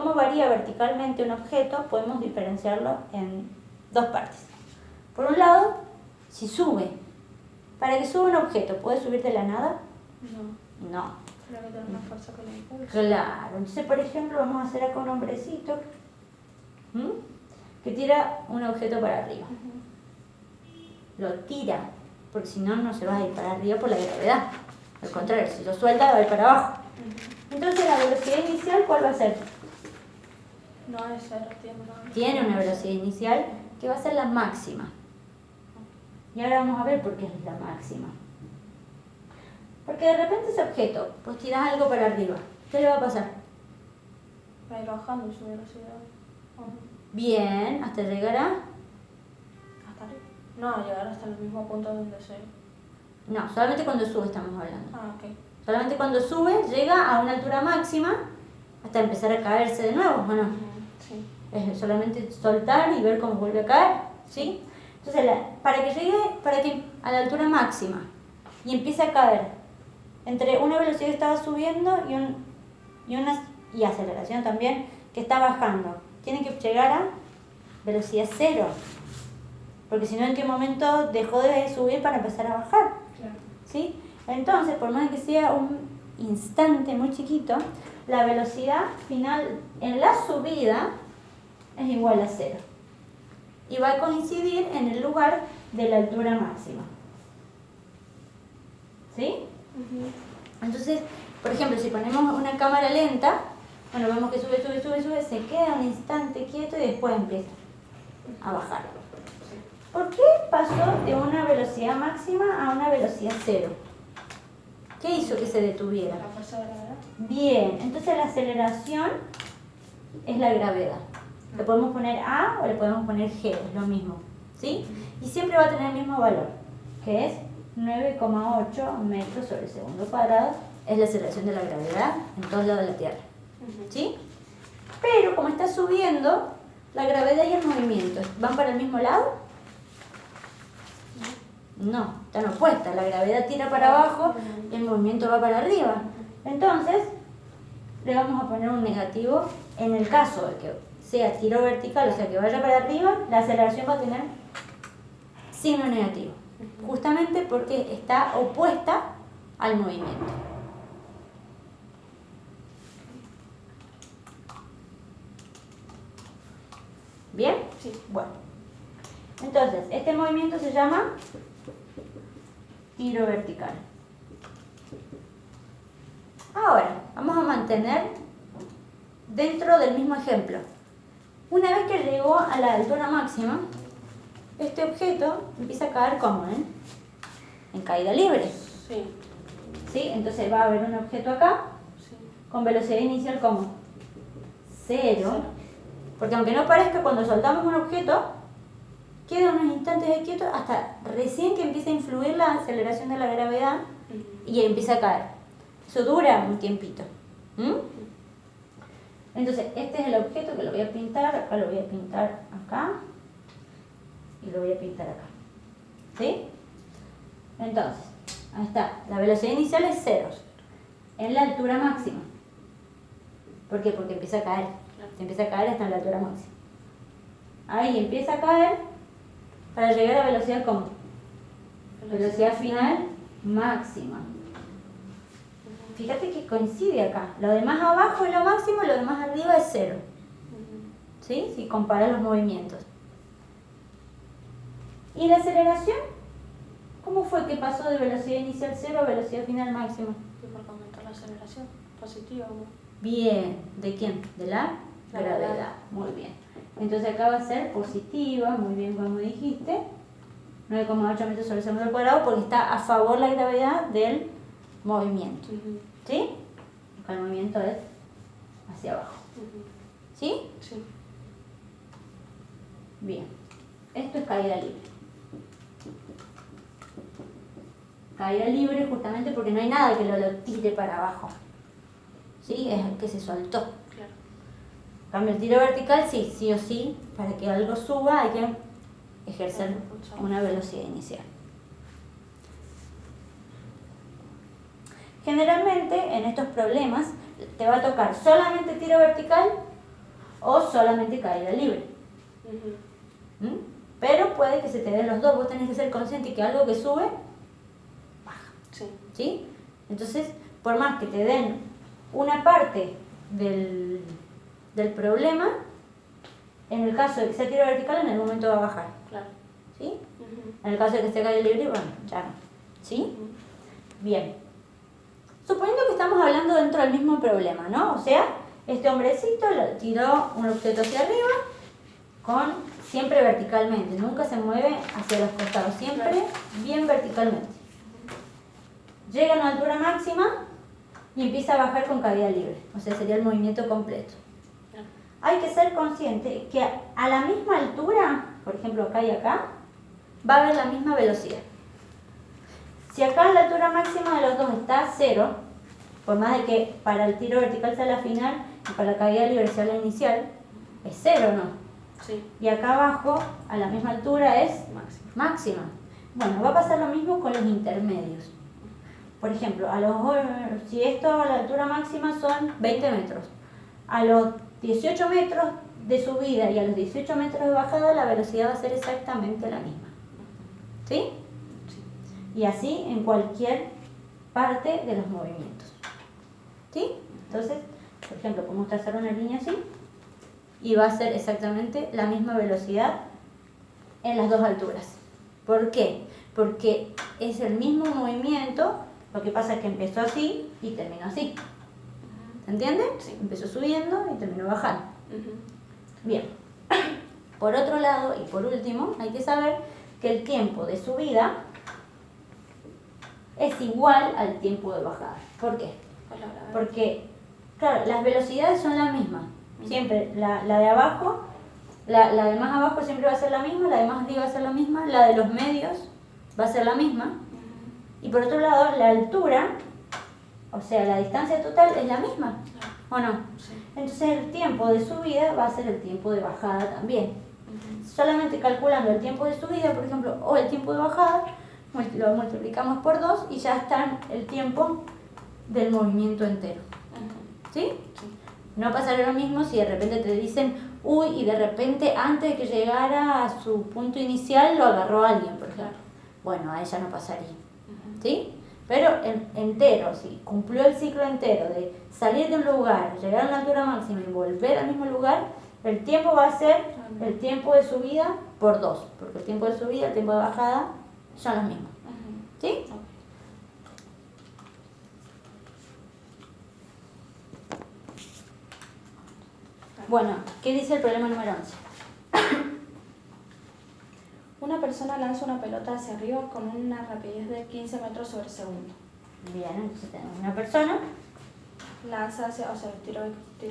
cómo varía verticalmente un objeto, podemos diferenciarlo en dos partes. Por un lado, si sube. Para que suba un objeto, ¿puede subir de la nada? No. Tiene que tener una fuerza que lo impulse. Claro. Entonces, por ejemplo, vamos a hacer acá un hombrecito que tira un objeto para arriba. Lo tira, porque si no, no se va a ir para arriba por la gravedad. Al contrario, si lo suelta, va a ir para abajo. Entonces, la velocidad inicial, ¿cuál va a ser? No es cero, Tiene una velocidad inicial que va a ser la máxima. Y ahora vamos a ver por qué es la máxima. Porque de repente ese objeto, pues tiras algo para arriba, ¿qué le va a pasar? Va a ir bajando su velocidad. Bien, hasta llegar a... ¿Hasta arriba? No, a llegar hasta el mismo punto donde se... No, solamente cuando sube estamos hablando. Ah, ok. Solamente cuando sube, llega a una altura máxima hasta empezar a caerse de nuevo, ¿o no? Sí. Es solamente soltar y ver cómo vuelve a caer, ¿sí? Entonces, para que llegue a la altura máxima y empiece a caer entre una velocidad que estaba subiendo y aceleración también que está bajando, tiene que llegar a velocidad cero, porque si no, ¿en qué momento dejó de subir para empezar a bajar? Claro. ¿Sí? Entonces, por más que sea un instante muy chiquito, la velocidad final en la subida es igual a cero. Y va a coincidir en el lugar de la altura máxima. ¿Sí? Entonces, por ejemplo, si ponemos una cámara lenta, bueno, vemos que sube, se queda un instante quieto y después empieza a bajar. ¿Por qué pasó de una velocidad máxima a una velocidad cero? ¿Qué hizo que se detuviera? La fuerza de gravedad. Bien, entonces la aceleración es la gravedad. Le podemos poner A o le podemos poner G, es lo mismo, ¿sí? Y siempre va a tener el mismo valor, que es 9,8 metros sobre segundo cuadrado. Es la aceleración de la gravedad en todos lados de la Tierra, ¿sí? Pero como está subiendo, la gravedad y el movimiento, ¿van para el mismo lado? No, están opuestas. La gravedad tira para abajo y el movimiento va para arriba. Entonces, le vamos a poner un negativo en el caso de que sea tiro vertical, o sea que vaya para arriba, la aceleración va a tener signo negativo, justamente porque está opuesta al movimiento. ¿Bien? Sí. Bueno. Entonces, este movimiento se llama tiro vertical. Ahora, vamos a mantener dentro del mismo ejemplo. Una vez que llegó a la altura máxima, este objeto empieza a caer ¿cómo? En caída libre. Sí. ¿Sí? Entonces va a haber un objeto acá con velocidad inicial ¿cómo? Cero. Porque aunque no parezca, cuando soltamos un objeto, queda unos instantes de quieto hasta recién que empieza a influir la aceleración de la gravedad y empieza a caer. Eso dura un tiempito. Entonces, este es el objeto que lo voy a pintar. Acá lo voy a pintar acá. Y lo voy a pintar acá. ¿Sí? Entonces, ahí está. La velocidad inicial es cero. En la altura máxima. ¿Por qué? Porque empieza a caer. Empieza a caer hasta la altura máxima. Ahí empieza a caer para llegar a velocidad ¿cómo? Velocidad final máxima. Fíjate que coincide acá. Lo de más abajo es lo máximo y lo de más arriba es cero. ¿Sí? Si comparas los movimientos. ¿Y la aceleración? ¿Cómo fue que pasó de velocidad inicial cero a velocidad final máxima? Y porque aumentó la aceleración positiva. Bien. ¿De quién? De la gravedad. Muy bien. Entonces acá va a ser positiva, muy bien como dijiste. 9,8 metros sobre segundo cuadrado porque está a favor la gravedad del movimiento. ¿Sí? Acá el movimiento es hacia abajo. ¿Sí? Sí. Bien. Esto es caída libre. Caída libre justamente porque no hay nada que lo tire para abajo. ¿Sí? Es el que se soltó. Claro. En cambio, el tiro vertical, sí o sí, para que algo suba hay que ejercer una velocidad inicial. Generalmente en estos problemas te va a tocar solamente tiro vertical o solamente caída libre. Ujú. ¿Mm? Pero puede que se te den los dos, vos tenés que ser consciente que algo que sube, baja. Sí. ¿Sí? Entonces, por más que te den una parte del problema, en el caso de que sea tiro vertical, en el momento va a bajar. Claro. ¿Sí? Ujú. En el caso de que esté caída libre, bueno, ya no. ¿Sí? Ujú. Bien. Suponiendo que estamos hablando dentro del mismo problema, ¿no? O sea, este hombrecito tiró un objeto hacia arriba siempre verticalmente, nunca se mueve hacia los costados, siempre bien verticalmente. Llega a una altura máxima y empieza a bajar con caída libre, o sea, sería el movimiento completo. Hay que ser consciente que a la misma altura, por ejemplo acá y acá, va a haber la misma velocidad. Si acá la altura máxima de los dos está a 0, por más de que para el tiro vertical sea la final y para la caída libre sea la inicial, es 0, ¿no? Sí. Y acá abajo, a la misma altura, es Máximo. máxima. Bueno, va a pasar lo mismo con los intermedios. Por ejemplo, si esto a la altura máxima son 20 metros, a los 18 metros de subida y a los 18 metros de bajada la velocidad va a ser exactamente la misma. ¿Sí? Sí. Y así en cualquier parte de los movimientos. ¿Sí? Entonces, por ejemplo, podemos trazar una línea así y va a ser exactamente la misma velocidad en las dos alturas. ¿Por qué? Porque es el mismo movimiento, lo que pasa es que empezó así y terminó así. ¿Se entiende? Sí. Empezó subiendo y terminó bajando. Ujú. Bien. Por otro lado, y por último, hay que saber que el tiempo de subida es igual al tiempo de bajada. ¿Por qué? Pues la verdad. Porque, claro, las velocidades son las mismas. Siempre, la de abajo, la de más abajo siempre va a ser la misma, la de más arriba va a ser la misma, la de los medios va a ser la misma. Ujú. Y por otro lado, la altura, o sea, la distancia total es la misma, ¿o no? Sí. Entonces el tiempo de subida va a ser el tiempo de bajada también. Ujú. Solamente calculando el tiempo de subida, por ejemplo, o el tiempo de bajada, lo multiplicamos por 2 y ya está el tiempo del movimiento entero. Ujú. ¿Sí? Sí. No pasará lo mismo si de repente te dicen, uy, y de repente antes de que llegara a su punto inicial lo agarró alguien, por ejemplo. Claro. Bueno, ahí ya no pasaría. Ujú. ¿Sí? Pero entero, si cumplió el ciclo entero de salir de un lugar, llegar a una altura máxima y volver al mismo lugar, el tiempo va a ser el tiempo de subida por 2, porque el tiempo de subida y el tiempo de bajada son los mismos. Ujú. ¿Sí? Ok. Bueno, ¿qué dice el problema número 11? Una persona lanza una pelota hacia arriba con una rapidez de 15 metros sobre segundo. Bien, entonces tenemos una persona, Lanza hacia, o sea, tiro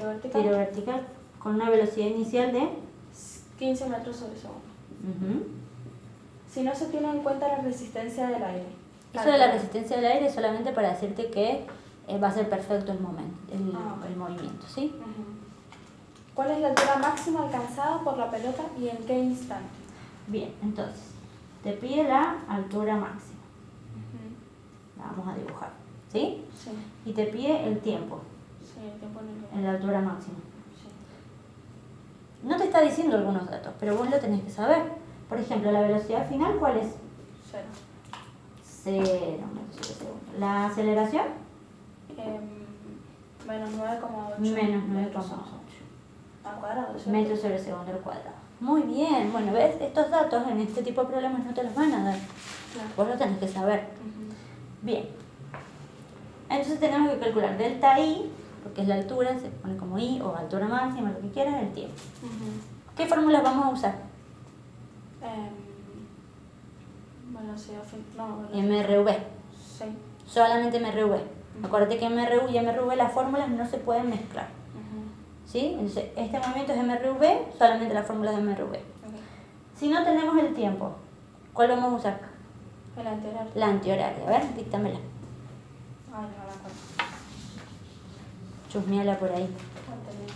vertical. tiro vertical, con una velocidad inicial de... 15 metros sobre segundo. Ujú. Si no se tiene en cuenta la resistencia del aire. Eso de la resistencia del aire es solamente para decirte que va a ser perfecto el momento, Ok. el movimiento, ¿sí? Ujú. ¿Cuál es la altura máxima alcanzada por la pelota y en qué instante? Bien, entonces, te pide la altura máxima. Ujú. La vamos a dibujar, ¿sí? Sí, Y te pide el tiempo sí, el tiempo en el que... en la altura máxima. Sí. No te está diciendo algunos datos, pero vos lo tenés que saber. Por ejemplo, la velocidad final, ¿cuál es? 0. 0 metros sobre segundo. ¿La aceleración? Menos 9,8. Menos metros 9,8 al cuadrado, ¿cierto? metros sobre segundo al cuadrado. Muy bien, bueno, ¿ves? Estos datos en este tipo de problemas no te los van a dar. Claro. Vos lo tenés que saber. Ujú. Bien. Entonces tenemos que calcular delta I, porque es la altura, se pone como I, o altura máxima, lo que quieras, el tiempo. Ujú. ¿Qué fórmulas vamos a usar? Velocidad fin... No, MRV. Sí. Solamente MRV. Acuérdate que MRU y MRV, las fórmulas no se pueden mezclar. Ujú. ¿Sí? Entonces, este movimiento es MRV, solamente las fórmulas de MRV. Ok. Si no tenemos el tiempo, ¿cuál vamos a usar? El anterior. La antihoraria. A ver, díctamela. Ay, no me acuerdo. Chusmeala por ahí. ¿Cuál tenía?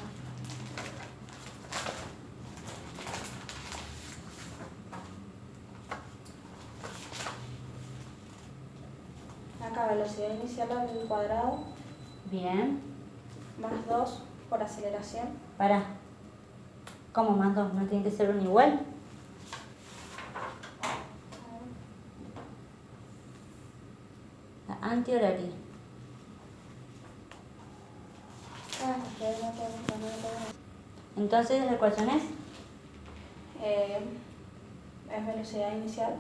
Acá velocidad inicial al cuadrado Bien. más 2 por aceleración. Pará. ¿Cómo más 2? ¿No tiene que ser un igual? La antihoraria. Entonces, ¿la ecuación es? Es velocidad inicial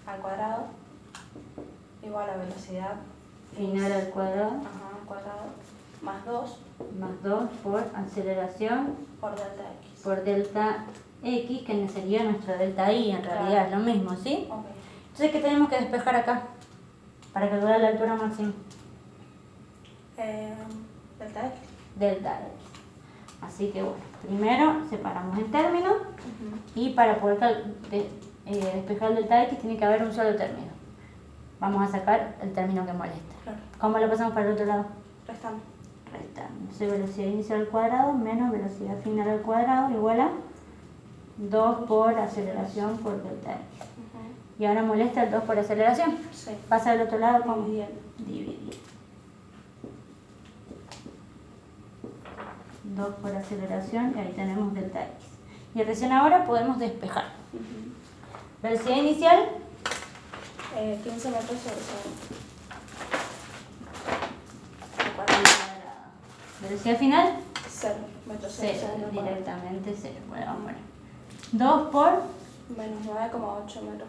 al cuadrado igual a velocidad Final al cuadrado al cuadrado más 2 más 2 por aceleración por delta x. por delta x, que sería nuestro delta y, en realidad es lo mismo, ¿sí? Ok. Entonces, ¿qué tenemos que despejar acá? Para calcular la altura máxima. Delta x. Delta x. Así que bueno, primero separamos en términos y para poder despejar el delta x tiene que haber un solo término. Vamos a sacar el término que molesta. Claro. ¿Cómo lo pasamos para el otro lado? Restamos. Restando. Entonces, velocidad inicial al cuadrado menos velocidad final al cuadrado igual a 2 por aceleración por delta x. Y ahora molesta el 2 por aceleración. Sí. Pasa al otro lado como Dividiendo. dividir. 2 por aceleración y ahí tenemos delta x. Y recién ahora podemos despejar. Velocidad inicial, 15 metros sobre segundo. velocidad final, 0 metros sobre 0, segundo. directamente 0. Bueno, vamos a poner 2 por Menos 9,8 metros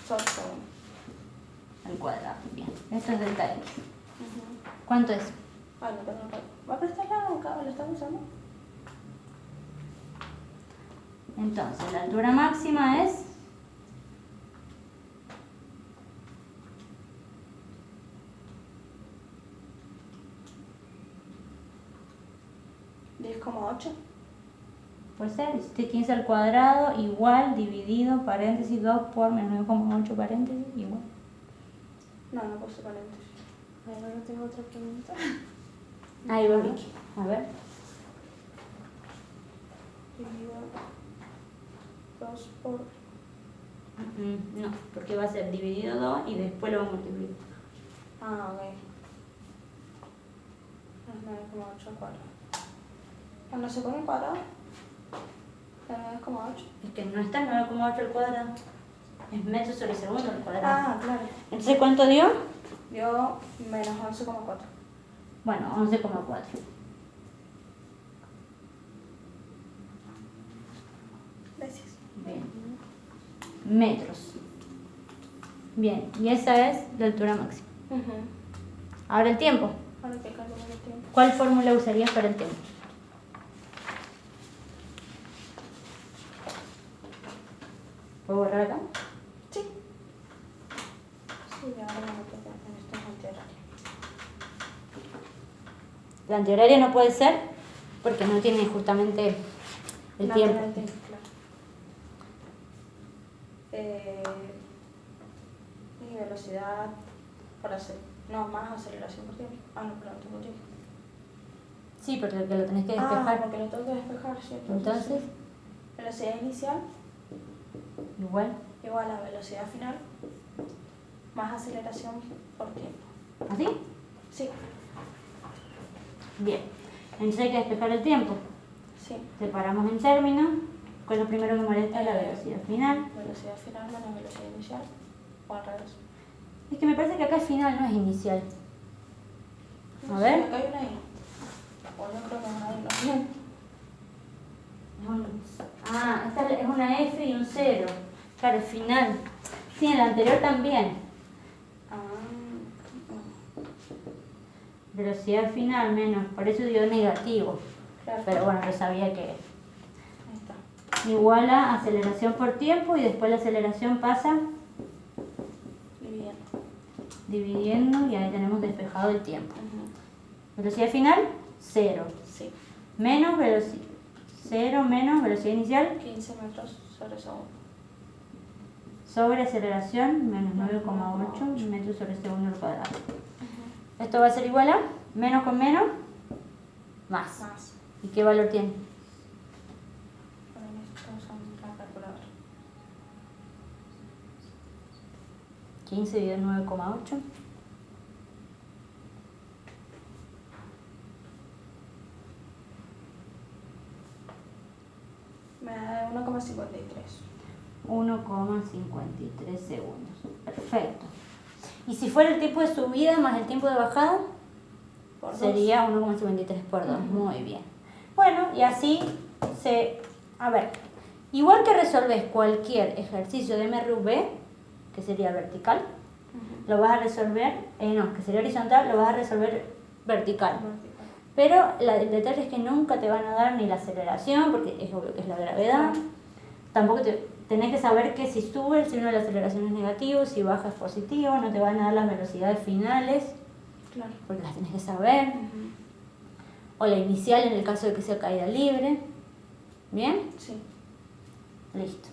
sobre segundo. al cuadrado. Bien, esto es delta x. ¿Cuánto es? Ah, no, perdón. ¿Va a prestar la cable? ¿Lo están usando? Entonces, la altura máxima es 10,8. puede ser, hiciste 15 al cuadrado igual dividido paréntesis 2 por menos 9,8 paréntesis igual. No puse paréntesis. Ahora tengo otra pregunta. Ahí va Vicky. A ver. Dividido 2 por... No, porque va a ser dividido 2 y después lo vamos a multiplicar. Ah, ok. Es 9,8 al cuadrado. Cuando se pone el cuadrado, es 9,8. Es que no está 9,8 al cuadrado. Es metros sobre segundo al cuadrado. Ah, claro. Entonces, ¿cuánto dio? Dio menos 11,4. Bueno, 11,4. Gracias. Bien. Metros. Bien, y esa es la altura máxima. Ahora el tiempo. Ahora que calculo el tiempo. ¿Cuál fórmula usarías para el tiempo? ¿Puedo borrar acá? Sí. Sí, ahora me toca en esto antihorario. La antihoraria no puede ser porque no tiene justamente el No, tiempo. no, el tiempo, claro. Y velocidad por hacer. No, más aceleración por tiempo. Ah, no, pero no tengo tiempo. Sí, porque lo tenés que despejar. Porque lo tengo que despejar, ¿cierto? Entonces, Velocidad inicial igual. igual a velocidad final más aceleración por tiempo. ¿Así? Sí, Bien. Entonces hay que despejar el tiempo. sí. Separamos en términos. ¿Cuál es lo primero que molesta? La velocidad final. Velocidad final menos velocidad inicial o al revés. Es que me parece que acá el final no es inicial. No A sé, ver. acá hay una I. O yo creo que es una I, no. Esta es una F y un 0. Claro, el final. Sí, en la anterior también. Velocidad final menos, por eso dio negativo. Claro. Pero bueno, yo sabía que Ahí está. igual a aceleración por tiempo y después la aceleración pasa Dividiendo. dividiendo y ahí tenemos despejado el tiempo. Velocidad final, 0. Sí. Menos velocidad. 0 menos velocidad inicial 15 metros sobre segundo. sobre aceleración menos 9,8 metros sobre segundo al cuadrado. Esto va a ser igual a menos con menos, más. Más. ¿Y qué valor tiene? Para esto usamos la calculadora. 15 dividido en 9,8. Me da 1,53. 1,53 segundos. Perfecto. Y si fuera el tiempo de subida más el tiempo de bajada, Por dos. sería 1,53 por 2. Ujú. Muy bien. Bueno, y así a ver, igual que resolves cualquier ejercicio de MRV, que sería vertical, Ujú. lo vas a resolver, que sería horizontal, lo vas a resolver vertical. Vertical. Pero el detalle es que nunca te van a dar ni la aceleración, porque es obvio que es la gravedad. Tampoco tenés que saber que si sube el signo de la aceleración es negativo, si baja es positivo, no te van a dar las velocidades finales, Claro. porque las tenés que saber. Ujú. O la inicial en el caso de que sea caída libre. ¿Bien? Sí. Listo.